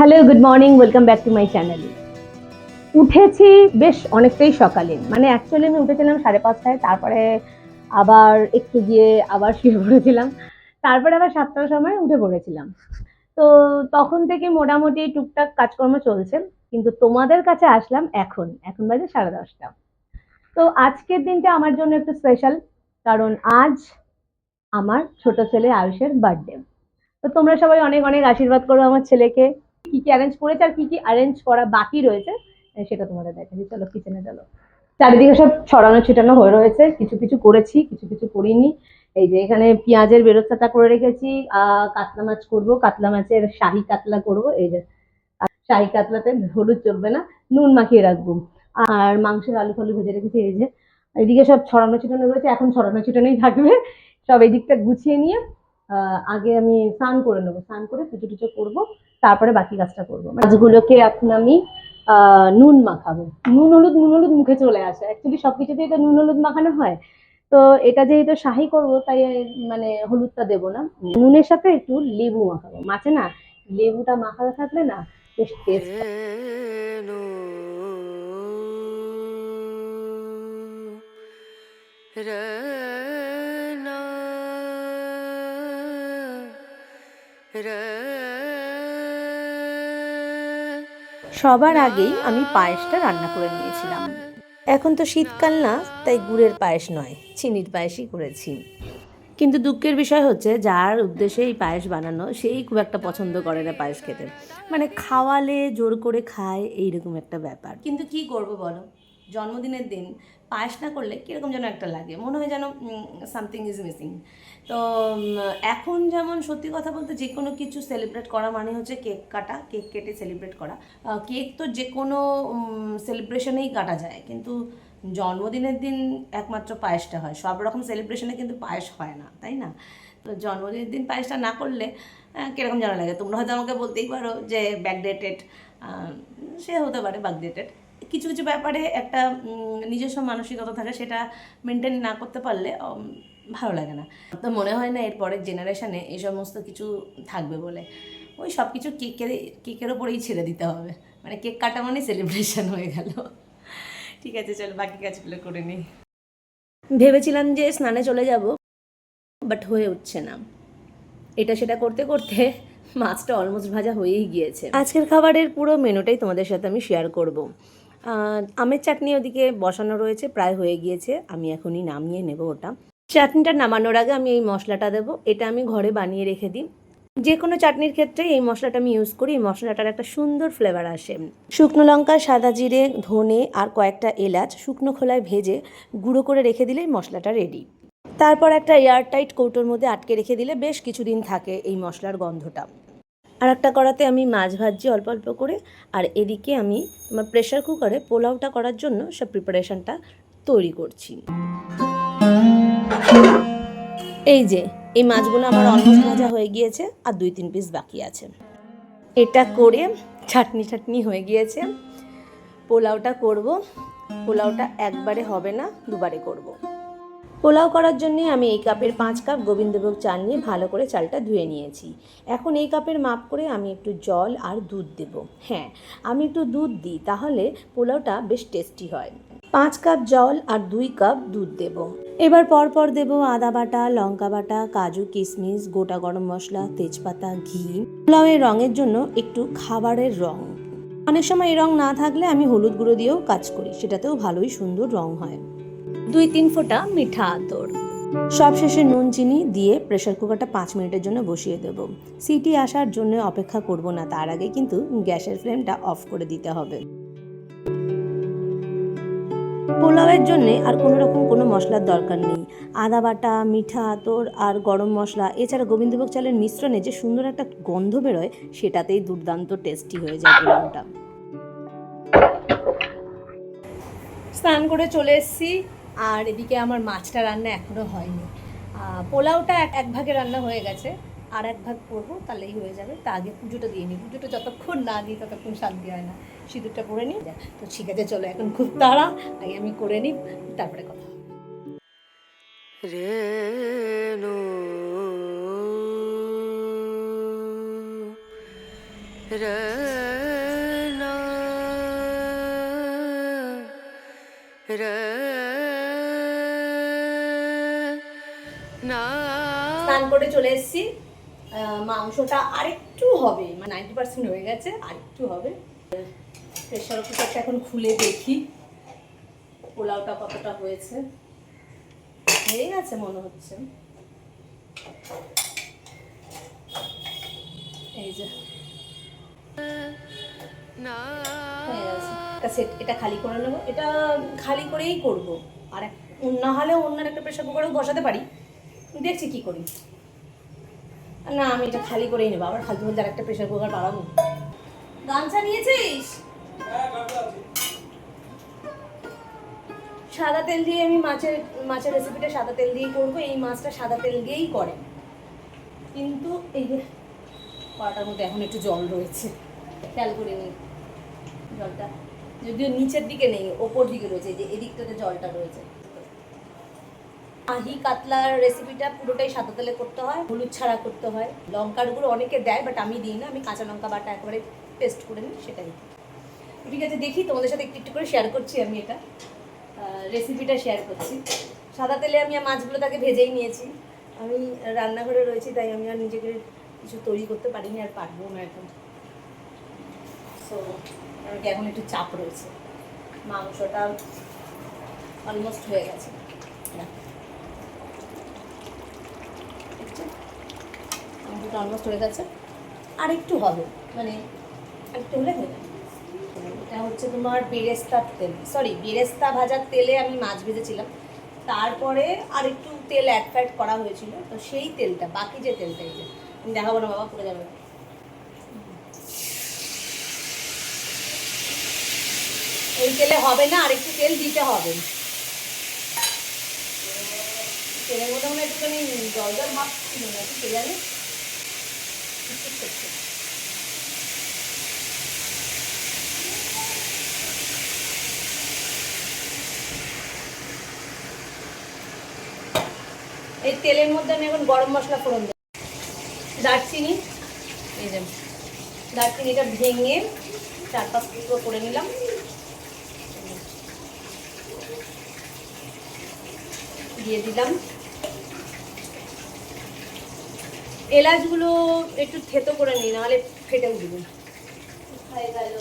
Hello, good morning, welcome back to my channel. উঠেছি বেশ অনেকটাই সকালে, মানে অ্যাকচুয়ালি আমি উঠেছিলাম 5:30টায়, তারপরে আবার একটু গিয়ে আবার শুয়ে পড়েছিলাম, তারপরে আবার 7টার সময় উঠে পড়েছিলাম। তো তখন থেকে মোটামুটি টুকটাক কাজকর্ম চলছে, কিন্তু তোমাদের কাছে আসলাম এখন এখন বাজে 10:30। তো আজকের দিনটা আমার জন্য একটু স্পেশাল, কারণ আজ আমার ছোট ছেলে আয়ুষের বার্থডে। তো তোমরা সবাই অনেক অনেক আশীর্বাদ করো আমার ছেলেকে। কি কি অ্যারেঞ্জ করেছে আর কি কি অ্যারেঞ্জ করা বাকি রয়েছে সেটা তোমাদের দেখাচ্ছি। চলো কিচেনে চলো। চারিদিকে সব ছড়ানো ছিটানো হয়ে রয়েছে, কিছু কিছু করেছি, কিছু কিছু করিনি। এই যে এখানে পেঁয়াজের বেরেস্তাটা করে রেখেছি। কাতলা মাছ করব, কাতলা মাছের শাহী কাতলা করব। এই যে শাহী কাতলাতে হলুদ চলবে না, নুন মাখিয়ে রাখবো। আর মাংসের আলু ফালু ভেজে রেখেছি। এই যে এদিকে সব ছড়ানো ছিটানো রয়েছে, এখন ছড়ানো ছিটানোই থাকবে। সব এই দিকটা গুছিয়ে নিয়ে আগে আমি স্নান করে নেবো, স্নান করে পুজো টুজো করবো, তারপরে বাকি কাজটা করবো। মাছগুলোকে এখন আমি নুন মাখাবো। নুন হলুদ মুখে চলে আসে, অ্যাকচুয়ালি সবকিছুতেই তো নুন হলুদ মাখানো হয়। তো এটা যেহেতু শাহি করব, তাই মানে হলুদটা দেবো না। নুনের সাথে একটু লেবু মাখাবো, মাছে না লেবুটা মাখানো থাকলে না বেশ টেস্ট। সবার আগেই আমি পায়েসটা রান্না করে নিয়েছিলাম। এখন তো শীতকাল না, তাই গুড়ের পায়েস নয়, চিনির পায়েসই করেছি। কিন্তু দুঃখের বিষয় হচ্ছে, যার উদ্দেশ্যে এই পায়েস বানানো সেই খুব একটা পছন্দ করে না পায়েস খেতে। মানে খাওয়ালে জোর করে খায়, এইরকম একটা ব্যাপার। কিন্তু কি করব বলো, জন্মদিনের দিন পায়েস না করলে কীরকম যেন একটা লাগে, মনে হয় যেন সামথিং ইজ মিসিং। তো এখন যেমন সত্যি কথা বলতে যে কোনো কিছু সেলিব্রেট করা মানে হচ্ছে কেক কাটা, কেক কেটে সেলিব্রেট করা। কেক তো যে কোনো সেলিব্রেশনেই কাটা যায়, কিন্তু জন্মদিনের দিন একমাত্র পায়েসটা হয়। সব রকম সেলিব্রেশনে কিন্তু পায়েস হয় না, তাই না? তো জন্মদিনের দিন পায়েসটা না করলে কীরকম যেন লাগে। তোমরা হয়তো আমাকে বলতেই পারো যে ব্যাকডেটেড, সে হতে পারে ব্যাকডেটেড। কিছু কিছু ব্যাপারে একটা নিজস্ব মানসিকতা থাকে, সেটা মেনটেন না করতে পারলে ভালো লাগে না। তো মনে হয় না এর পরের জেনারেশানে এই সমস্ত কিছু থাকবে বলে। ওই সব কিছু কেকের ওপরেই ছেড়ে দিতে হবে। মানে কেক কাটা মানে সেলিব্রেশন হয়ে গেল। ঠিক আছে, চলো বাকি কাজগুলো করে নিই। ভেবেছিলাম যে স্নানে চলে যাব, বাট হয়ে উঠছে না। এটা সেটা করতে করতে মাছটা অলমোস্ট ভাজা হয়েই গিয়েছে। আজকের খাবারের পুরো মেনুটাই তোমাদের সাথে আমি শেয়ার করব। আমের চাটনি ওদিকে বসানো রয়েছে, প্রায় হয়ে গিয়েছে, আমি এখনই নামিয়ে নেব ওটা। চাটনিটা নামানোর আগে আমি এই মশলাটা দেবো। এটা আমি ঘরে বানিয়ে রেখে দিই। যে কোনো চাটনির ক্ষেত্রে এই মশলাটা আমি ইউজ করি। এই মশলাটার একটা সুন্দর ফ্লেভার আসে। শুকনো লঙ্কা, সাদা জিরে, ধনে আর কয়েকটা এলাচ শুকনো খোলায় ভেজে গুঁড়ো করে রেখে দিলেই মশলাটা রেডি। তারপর একটা এয়ারটাইট কৌটোর মধ্যে আটকে রেখে দিলে বেশ কিছুদিন থাকে এই মশলার গন্ধটা। আর একটা কড়াতে আমি মাছ ভাজছি অল্প অল্প করে, আর এদিকে আমি আমার প্রেশার কুকারে পোলাওটা করার জন্য সব প্রিপারেশানটা তৈরি করছি। এই যে এই মাছগুলো আমার অলমোস্ট ভাজা হয়ে গিয়েছে, আর 2-3 পিস বাকি আছে। এটা করে চাটনি হয়ে গিয়েছে। পোলাওটা করব। পোলাওটা একবারে হবে না, দুবারে করব। পোলাও করার জন্যে আমি এই কাপের 5 কাপ গোবিন্দভোগ চাল নিয়ে ভালো করে চালটা ধুয়ে নিয়েছি। এখন এই কাপের মাপ করে আমি একটু জল আর দুধ দেব। হ্যাঁ, আমি একটু দুধ দিই, তাহলে পোলাওটা বেশ টেস্টি হয়। 5 কাপ জল আর 2 কাপ দুধ দেব। এবার পরপর দেব আদা বাটা, লঙ্কা বাটা, কাজু কিশমিশ, গোটা গরম মশলা, তেজপাতা, ঘি। পোলাওয়ের রঙের জন্য একটু খাবারের রং। অনেক সময় এই রং না থাকলে আমি হলুদ গুঁড়ো দিয়েও কাজ করি, সেটাতেও ভালোই সুন্দর রং হয়। 2-3 ফোঁটা মিঠা আতর। সবশেষে নুন চিনি দিয়ে প্রেশার কুকারটা 5 মিনিটের জন্য বসিয়ে দেব। সিটি আসার জন্য অপেক্ষা করব না, তার আগে কিন্তু গ্যাসের ফ্লেমটা অফ করে দিতে হবে। পোলাওয়ের জন্যে আর কোনো মশলার দরকার নেই। আদা বাটা, মিঠা আতর আর গরম মশলা, এছাড়া গোবিন্দভোগ চালের মিশ্রণে যে সুন্দর একটা গন্ধ বেরোয়, সেটাতেই দুর্দান্ত টেস্টি হয়ে যায় পোলাওটা। স্নান করে চলে এসেছি, আর এদিকে আমার মাছটা রান্না এখনও হয়নি। পোলাওটা এক ভাগে রান্না হয়ে গেছে, আর এক ভাগ করবো, তাহলেই হয়ে যাবে। তা আগে পুজোটা দিয়ে নিই। পুজোটা যতক্ষণ না দিই ততক্ষণ শান্তি হয় না। সিঁদুরটা পরে নিই। তো ঠিক আছে, চলো এখন খুব তাড়া, আগে আমি করে নিই, তারপরে কথা হবে। স্নান করে চলে এসেছি। মাংসটা আরেকটু হবে, মানে 90% হয়ে গেছে, আরেকটু হবে। প্রেশার কুকারটা এখন খুলে দেখি পোলাওটা কতটা হয়েছে। হয়ে গেছে মনে হচ্ছে। এই যে হয়ে গেছে। এটা খালি করে নেবো, এটা খালি করেই করবো। আর না হলে অন্য একটা প্রেশার কুকারেও বসাতে পারি, দেখছি কি করি। না, আমি এটা খালি করেই নেবো, আবার ফালতু ফালতু আরেকটা প্রেশার কুকার বাড়াবো। গামছা নিয়েছিস? সাদা তেল দিয়ে আমি মাছের রেসিপিটা সাদা তেল দিয়েই করবো। এই মাছটা সাদা তেল দিয়েই করে, কিন্তু এই যে কড়াটার মধ্যে এখন একটু জল রয়েছে, খেয়াল করে নিই জলটা। যদিও নিচের দিকে নেই, ওপর দিকে রয়েছে, যে এদিকটাতে জলটা রয়েছে। আহি কাতলার রেসিপিটা পুরোটাই সাদা তেলে করতে হয়, হলুদ ছাড়া করতে হয়। লঙ্কার গুঁড়ো অনেকে দেয়, বাট আমি দিই না। আমি কাঁচা লঙ্কা বাটা একেবারে পেস্ট করে নিই, সেটাই। ঠিক আছে, দেখি তোমাদের সাথে একটু একটু করে শেয়ার করছি। আমি এটা রেসিপিটা শেয়ার করছি। সাদা তেলে আমি মাছগুলো তাকে ভেজেই নিয়েছি। আমি রান্নাঘরে রয়েছি, তাই আমি আর নিজেকে কিছু তৈরি করতে পারিনি, আর পারবো না এখন। সো আমাকে এখন একটু চাপ রয়েছে। মাংসটা অলমোস্ট হয়ে গেছে, মাংসটা অলমোস্ট হয়ে গেছে, আর একটু হবে, মানে একটু হলে হয়ে যাবে। এটা হচ্ছে তোমার বেরেস্তার তেল, বেরেস্তা ভাজার তেলে আমি মাছ ভেজেছিলাম। তারপরে আর একটু তেল অ্যাড করা হয়েছিল, তো সেই তেলটা, বাকি যে তেলটা, এই যে আমি দেখাবো না বাবা, পড়ে যাবে। এই তেলে হবে না, আর একটু তেল দিতে হবে। তেলের মধ্যে মনে একটুখানি জল জল ভাব ছিল না, একটু জানি। এই তেলের মধ্যে আমি এখন গরম মশলা ফোড়ন দেব। দারচিনি, এই যে দারচিনিটা ভেঙে 4-5 টুকরো করে নিলাম। দিয়ে দিলাম এলাচগুলো, একটু থেতো করে নিই, নাহলে ফেটে উঠবে। হয়ে গেল।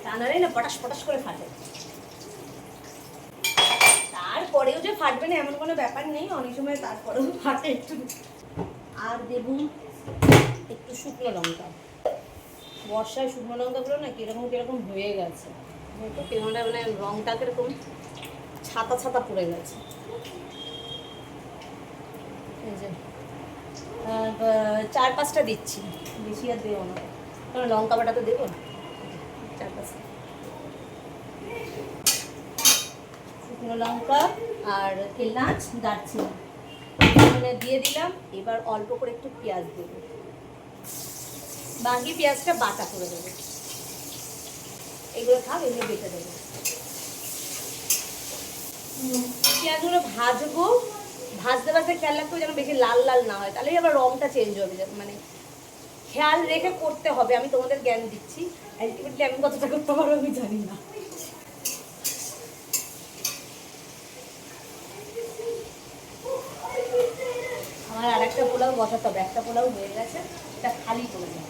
রান্নারে না পটাশ পটাশ করে ফাটে। তারপরেও যে ফাটবে না এমন কোনো ব্যাপার নেই, অনেক সময় তারপরেও ফাটে একটু। আর দেবো একটু শুকনো লঙ্কা। বর্ষায় শুকনো লঙ্কাগুলো না কিরকম কিরকম হয়ে গেছে, কেমনটা মানে রংটা কিরকম ছাতা ছাতা পড়ে গেছে। এই যে 4-5টা দিচ্ছি, বেশি আর দেবো না, কারণ লঙ্কা বাটা তো দেবো না। 4-5টা শুকনো লঙ্কা আর এলাচ, দারচিনি দিয়ে দিলাম। এবার অল্প করে একটু পেঁয়াজ দেবো, বাকি পেঁয়াজটা বাটা করে দেবো। এগুলো থাক, এগুলো বেটে দেবো। পেঁয়াজগুলো ভাজবো, ভাজতে ভাজতে খেয়াল রাখতে হবে যেন বেশি লাল লাল না হয়, তাহলেই আবার রংটা চেঞ্জ হবে। মানে খেয়াল রেখে করতে হবে, আমি তোমাদের জ্ঞান দিচ্ছি। আলটিমেটলি আমি কতটা করতে পারবো আমি জানি না। আমার আর একটা পোলাও বসাতে হবে, একটা পোলাও হয়ে গেছে, এটা খালি করে দেবো,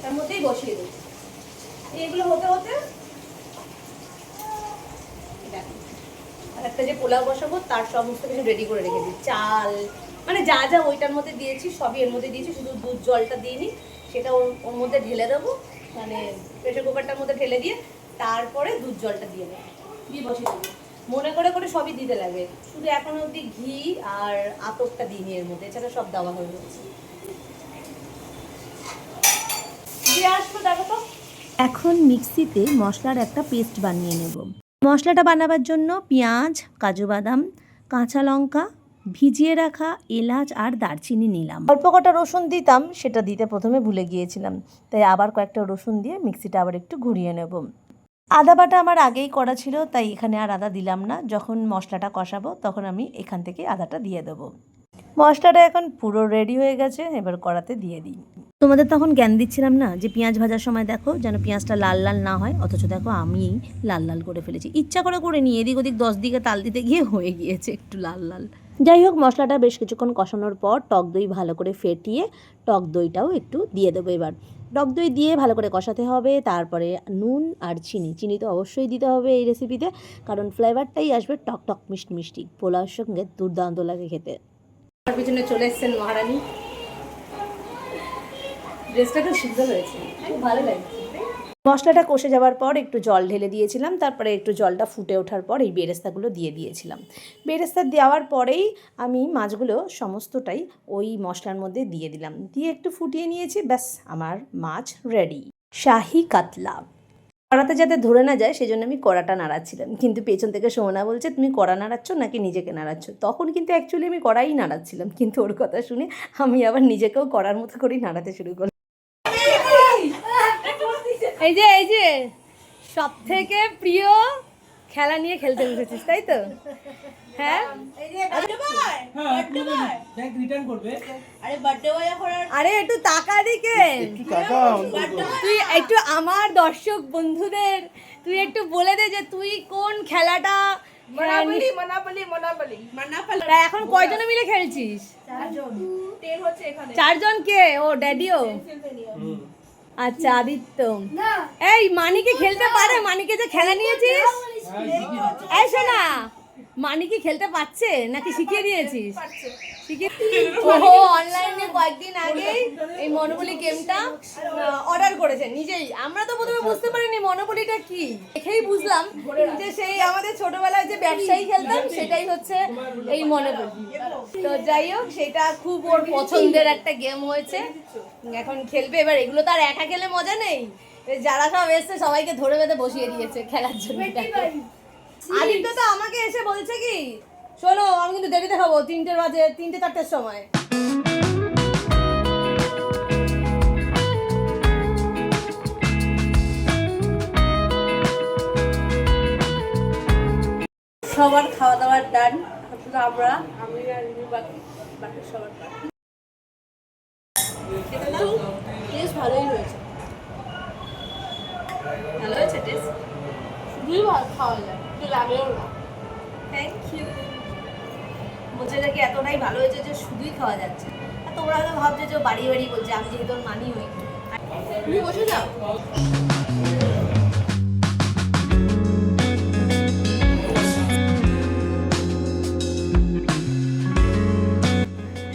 তার মধ্যেই বসিয়ে দেবো। এগুলো হতে হতে আর একটা যে পোলাও বসাবো তার সমস্ত কিছু রেডি করে রেখেছি। চাল মানে যা যা ওইটার মধ্যে দিয়েছি সবই এর মধ্যে দিয়েছি, শুধু দুধ জলটা দিইনি, সেটা ওর মধ্যে ঢেলে দেবো, মানে প্রেশার কুকারটার মধ্যে ঢেলে দিয়ে তারপরে দুধ জলটা দিয়ে দেবো, দিয়ে বসিয়ে দেবো। মনে করে করে সবই দিতে লাগে, শুধু এখন অবধি ঘি আর আতপটা দিইনি এর মধ্যে, এছাড়া সব দেওয়া হয়ে গেছে। দিয়ে আসবো, দেখো তো। এখন মিক্সিতে মশলার একটা পেস্ট বানিয়ে নেব। মশলাটা বানাবার জন্য পেঁয়াজ, কাজু বাদাম, কাঁচা লঙ্কা, ভিজিয়ে রাখা এলাচ আর দারচিনি নিলাম। অল্প কটা রসুন দিতাম, সেটা দিতে প্রথমে ভুলে গিয়েছিলাম, তাই আবার কয়েকটা রসুন দিয়ে মিক্সিটা আবার একটু ঘুরিয়ে নেব। আদা বাটা আমার আগেই করা ছিল, তাই এখানে আর আদা দিলাম না। যখন মশলাটা কষাবো তখন আমি এখান থেকে আদাটা দিয়ে দেবো। মশলাটা এখন পুরো রেডি হয়ে গেছে, এবার কড়াতে দিয়ে দিই। তোমাদের তখন জ্ঞান দিচ্ছিলাম না যে পেঁয়াজ ভাজার সময় দেখো যেন পেঁয়াজটা লাল লাল না হয়, অথচ দেখো আমি লাল লাল করে ফেলেছি, ইচ্ছা করে নিয়ে এদিক ওদিক 10 দিকে তাল দিতে গিয়ে হয়ে গিয়েছে একটু লাল লাল। যাই হোক, মশলাটা বেশ কিছুক্ষণ কষানোর পর টক দই ভালো করে ফেটিয়ে টক দইটাও একটু দিয়ে দেবো। এবার টক দই দিয়ে ভালো করে কষাতে হবে, তারপরে নুন আর চিনি তো অবশ্যই দিতে হবে এই রেসিপিতে, কারণ ফ্লেভারটাই আসবে টক টক মিষ্টি মিষ্টি, পোলাওর সঙ্গে দুর্দান্ত লাগে খেতে। আমার পিছনে চলে এসেছেন মহারানী, ড্রেসটা খুব সুন্দর হয়েছে, খুব ভালো লাগছে। মশলাটা কষে যাওয়ার পর একটু জল ঢেলে দিয়েছিলাম, তারপরে একটু জলটা ফুটে ওঠার পর এই বেরেস্তাগুলো দিয়ে দিয়েছিলাম। বেরেস্তা দেওয়ার পরেই আমি মাছগুলো সমস্তটাই ওই মশলার মধ্যে দিয়ে দিলাম, দিয়ে একটু ফুটিয়ে নিয়েছি, ব্যাস আমার মাছ রেডি। শাহি কাতলা। কড়াতে যাতে ধরে না যায় সেজন্য আমি কড়াটা নাড়াচ্ছিলাম, কিন্তু পেছন থেকে সোমনা বলছে তুমি কড়া নাড়াচ্ছ নাকি নিজেকে নাড়াচ্ছ। তখন কিন্তু অ্যাকচুয়ালি আমি কড়াই নাড়াচ্ছিলাম, কিন্তু ওর কথা শুনে আমি আবার নিজেকেও কড়ার মতো করেই নাড়াতে শুরু করলাম। এই যে সব থেকে প্রিয় খেলা নিয়ে খেলতে বসেছিস, তাই তো? হ্যাঁ, আরে একটু টাকা দিকে, তুই একটু আমার দর্শক বন্ধুদের তুই একটু বলে দে যে তুই কোন খেলাটা। এখন কয়জনে মিলে খেলছিস? 4 জন। কে? ও ড্যাডিও। আচ্ছা, আদিত্য। এই মানিকে খেলতে পারে? মানিকে যে খেলা নিয়েছিস, এই শোনা, মানিকে খেলতে পারছে নাকি শিখিয়ে দিয়েছিস? ওহো, অনলাইনে কয়েকদিন আগেই এই মনোপলি গেমটা অর্ডার করেছে নিজেই। আমরা তো প্রথমে বুঝতে পারিনি মনোপলিটা কি, দেখেই বুঝলাম যে সেই আমাদের ছোটবেলায় যে ব্যবসায়ী খেলতাম সেটাই হচ্ছে এই মনোপলি। তো যাই হোক, সেটা খুব ওর পছন্দের একটা গেম হয়েছে, এখন খেলবে। এবার এগুলো তো আর একা খেলে মজা নেই, যারা সব এসছে সবাইকে ধরে বেঁধে বসিয়ে দিয়েছে খেলার জন্য। আদিত্য তো আমাকে এসে বলছে কি, শোনো আমি কিন্তু দেরিতে খাবো, 3টে বাজে, 3টে-4টের সময়। সবার খাওয়া দাওয়ার ডান, আমরা আমি আর বাকি সবার টেস্ট ভালোই হয়েছে, ভালো হয়েছে টেস্ট, খুবই ভালো খাওয়া যায়, লাগেও না। Thank you. বলছে নাকি এতটাই ভালো হয়েছে যে শুধুই খাওয়া যাচ্ছে, আর তোমরা হয়তো ভাবছো যে বাড়ি বাড়ি বলছে, আমি যেহেতু মানি হই। তুমি বসে যাও।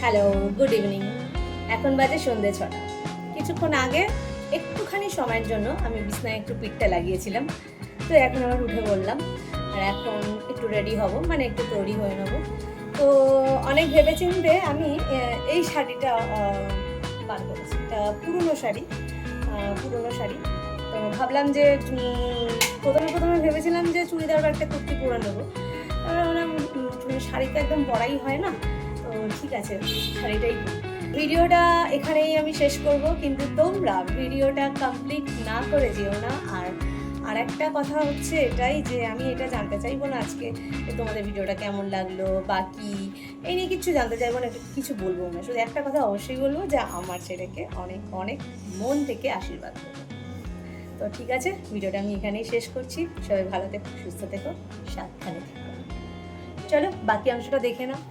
Hello, good evening. এখন বাজে সন্ধ্যে 6টা। কিছুক্ষণ আগে একটুখানি সময়ের জন্য আমি বিছনায় একটু পিঠটা লাগিয়েছিলাম, তো এখন আবার উঠে বললাম, আর এখন একটু রেডি হব, মানে একটু তৈরি হয়ে নেব। তো অনেক ভেবেচিন্তে আমি এই শাড়িটা বার করেছি, এটা পুরনো শাড়ি। তো ভাবলাম যে প্রথমে ভেবেছিলাম যে চুড়িদার বা একটা কুর্তি পরে নেবো, শাড়ি তো একদম পরাই হয় না, তো ঠিক আছে শাড়িটাই। ভিডিওটা এখানেই আমি শেষ করব, কিন্তু তোমরা ভিডিওটা কমপ্লিট না করে যেও না। আর একটা কথা হচ্ছে এটাই যে আমি এটা জানতে চাইবো না আজকে তোমাদের ভিডিওটা কেমন লাগলো বা কি, এই নিয়ে কিছু জানতে চাইবো না, কিছু বলবো না। শুধু একটা কথা অবশ্যই বলবো যে আমার ছেলেকে অনেক অনেক মন থেকে আশীর্বাদ করবো। তো ঠিক আছে, ভিডিওটা আমি এখানেই শেষ করছি। সবাই ভালো থেকো, সুস্থ থেকো, সাবধানে থেকো। চলো বাকি অংশটা দেখে নাও।